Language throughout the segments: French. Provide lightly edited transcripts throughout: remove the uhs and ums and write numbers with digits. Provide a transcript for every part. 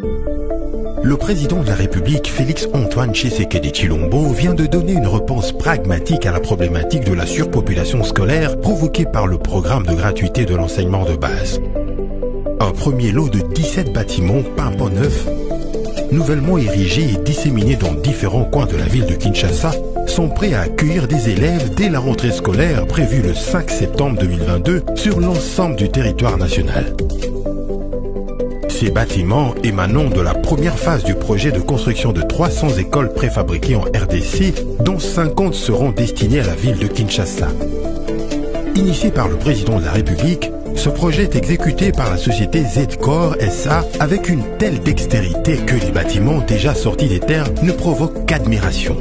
Le président de la République, Félix-Antoine Tshisekedi Tshilombo, vient de donner une réponse pragmatique à la problématique de la surpopulation scolaire provoquée par le programme de gratuité de l'enseignement de base. Un premier lot de 17 bâtiments pimpant neufs, nouvellement érigés et disséminés dans différents coins de la ville de Kinshasa, sont prêts à accueillir des élèves dès la rentrée scolaire prévue le 5 septembre 2022 sur l'ensemble du territoire national. Ces bâtiments émanant de la première phase du projet de construction de 300 écoles préfabriquées en RDC, dont 50 seront destinées à la ville de Kinshasa. Initié par le président de la République, ce projet est exécuté par la société Z-Corps SA avec une telle dextérité que les bâtiments déjà sortis des terres ne provoquent qu'admiration.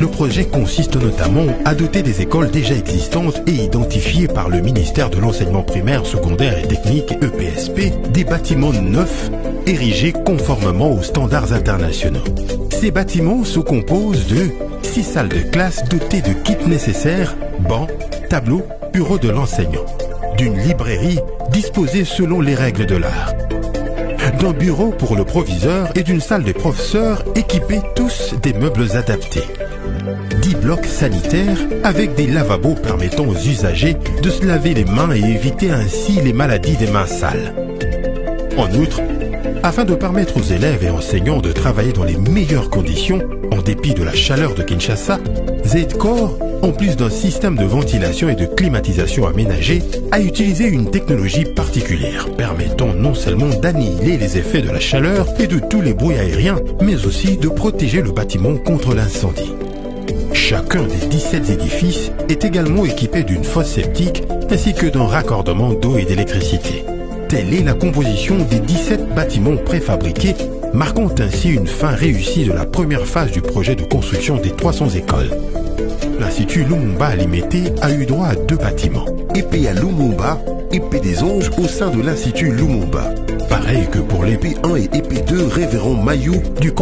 Le projet consiste notamment à doter des écoles déjà existantes et identifiées par le ministère de l'Enseignement primaire, secondaire et technique EPSP des bâtiments neufs érigés conformément aux standards internationaux. Ces bâtiments se composent de 6 salles de classe dotées de kits nécessaires, bancs, tableaux, bureaux de l'enseignant, d'une librairie disposée selon les règles de l'art, d'un bureau pour le proviseur et d'une salle des professeurs équipés tous des meubles adaptés. 10 blocs sanitaires avec des lavabos permettant aux usagers de se laver les mains et éviter ainsi les maladies des mains sales. En outre, afin de permettre aux élèves et enseignants de travailler dans les meilleures conditions, en dépit de la chaleur de Kinshasa, Z-Corps, en plus d'un système de ventilation et de climatisation aménagé, a utilisé une technologie particulière permettant non seulement d'annihiler les effets de la chaleur et de tous les bruits aériens, mais aussi de protéger le bâtiment contre l'incendie. Chacun des 17 édifices est également équipé d'une fosse septique ainsi que d'un raccordement d'eau et d'électricité. Telle est la composition des 17 bâtiments préfabriqués, marquant ainsi une fin réussie de la première phase du projet de construction des 300 écoles. L'Institut Lumumba à Limete a eu droit à 2 bâtiments. Épée à Lumumba, épée des anges au sein de l'Institut Lumumba. Pareil que pour l'épée Épée 1 et épée 2, révérend Mayou du